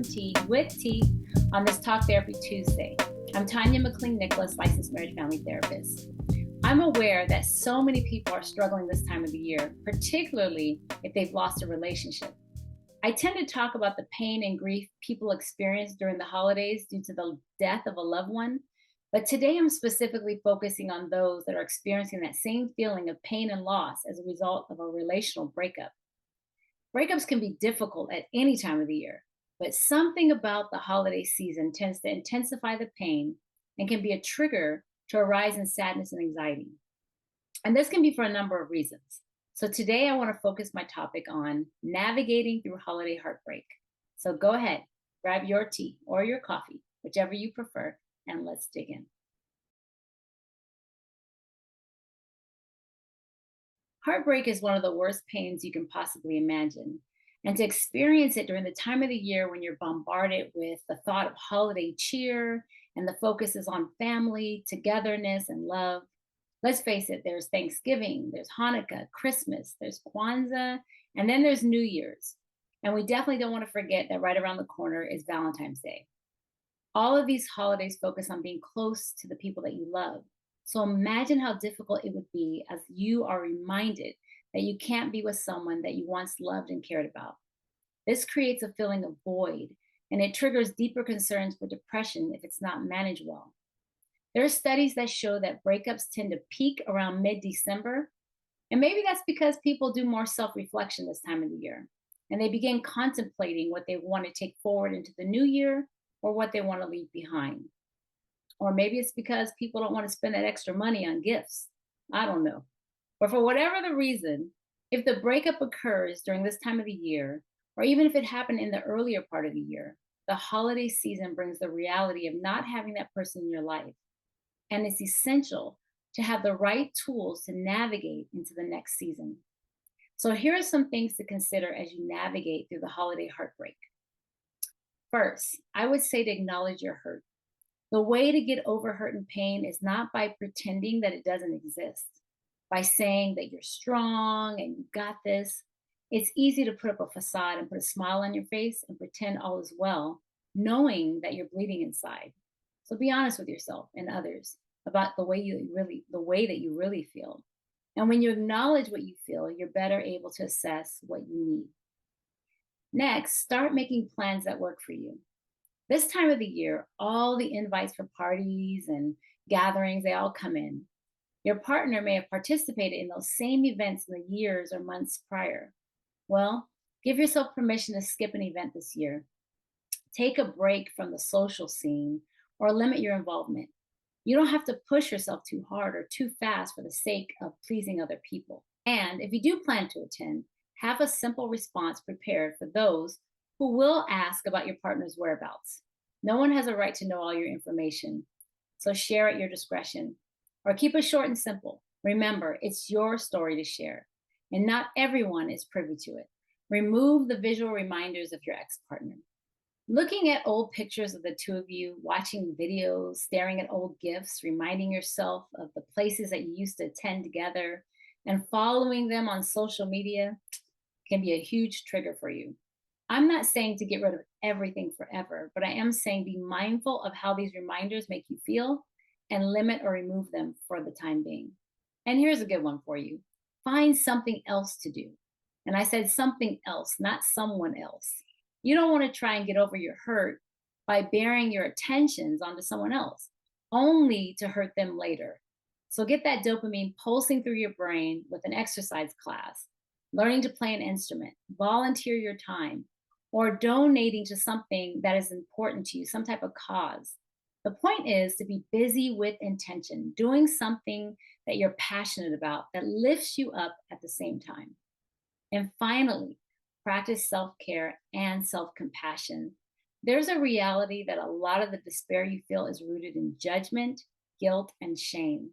some tea with tea on this Talk Therapy Tuesday. I'm Tanya McLean-Nicholas, licensed marriage family therapist. I'm aware that so many people are struggling this time of the year, particularly if they've lost a relationship. I tend to talk about the pain and grief people experience during the holidays due to the death of a loved one, but today I'm specifically focusing on those that are experiencing that same feeling of pain and loss as a result of a relational breakup. Breakups can be difficult at any time of the year, but something about the holiday season tends to intensify the pain and can be a trigger to a rise in sadness and anxiety. And this can be for a number of reasons. So today I want to focus my topic on navigating through holiday heartbreak. So go ahead, grab your tea or your coffee, whichever you prefer, and let's dig in. Heartbreak is one of the worst pains you can possibly imagine. And to experience it during the time of the year when you're bombarded with the thought of holiday cheer and the focus is on family, togetherness, and love. Let's face it, there's Thanksgiving, there's Hanukkah, Christmas, there's Kwanzaa, and then there's New Year's. And we definitely don't want to forget that right around the corner is Valentine's Day. All of these holidays focus on being close to the people that you love. So imagine how difficult it would be as you are reminded that you can't be with someone that you once loved and cared about. This creates a feeling of void, and it triggers deeper concerns for depression if it's not managed well. There are studies that show that breakups tend to peak around mid-December, and maybe that's because people do more self-reflection this time of the year, and they begin contemplating what they want to take forward into the new year or what they want to leave behind. Or maybe it's because people don't want to spend that extra money on gifts. I don't know. But for whatever the reason, if the breakup occurs during this time of the year, or even if it happened in the earlier part of the year, the holiday season brings the reality of not having that person in your life. And it's essential to have the right tools to navigate into the next season. So here are some things to consider as you navigate through the holiday heartbreak. First, I would say to acknowledge your hurt. The way to get over hurt and pain is not by pretending that it doesn't exist, by saying that you're strong and you got this. It's easy to put up a facade and put a smile on your face and pretend all is well, knowing that you're bleeding inside. So be honest with yourself and others about the way that you really feel. And when you acknowledge what you feel, you're better able to assess what you need. Next, start making plans that work for you. This time of the year, all the invites for parties and gatherings, they all come in. Your partner may have participated in those same events in the years or months prior. Well, give yourself permission to skip an event this year. Take a break from the social scene or limit your involvement. You don't have to push yourself too hard or too fast for the sake of pleasing other people. And if you do plan to attend, have a simple response prepared for those who will ask about your partner's whereabouts. No one has a right to know all your information, so share at your discretion. Or keep it short and simple. Remember, it's your story to share, and not everyone is privy to it. Remove the visual reminders of your ex-partner. Looking at old pictures of the two of you, watching videos, staring at old gifts, reminding yourself of the places that you used to attend together, and following them on social media can be a huge trigger for you. I'm not saying to get rid of everything forever, but I am saying be mindful of how these reminders make you feel and limit or remove them for the time being. And here's a good one for you. Find something else to do. And I said something else, not someone else. You don't want to try and get over your hurt by bearing your attentions onto someone else, only to hurt them later. So get that dopamine pulsing through your brain with an exercise class, learning to play an instrument, volunteer your time, or donating to something that is important to you, some type of cause. The point is to be busy with intention, doing something that you're passionate about that lifts you up at the same time. And finally, practice self-care and self-compassion. There's a reality that a lot of the despair you feel is rooted in judgment, guilt, and shame.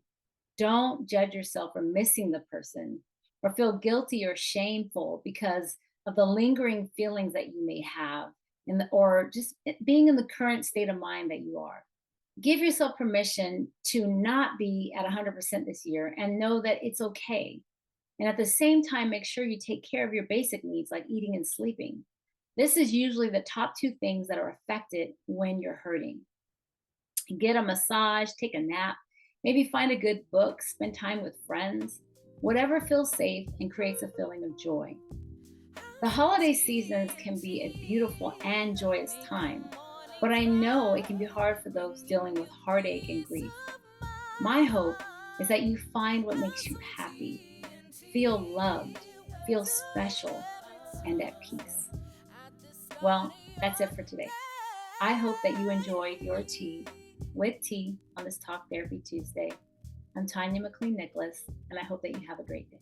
Don't judge yourself for missing the person or feel guilty or shameful because of the lingering feelings that you may have or just being in the current state of mind that you are. Give yourself permission to not be at 100% this year and know that it's okay. And at the same time, make sure you take care of your basic needs like eating and sleeping. This is usually the top two things that are affected when you're hurting. Get a massage, take a nap, maybe find a good book, spend time with friends, whatever feels safe and creates a feeling of joy. The holiday seasons can be a beautiful and joyous time, but I know it can be hard for those dealing with heartache and grief. My hope is that you find what makes you happy, feel loved, feel special, and at peace. Well, that's it for today. I hope that you enjoyed your tea with tea on this Talk Therapy Tuesday. I'm Tanya McLean Nicholas, and I hope that you have a great day.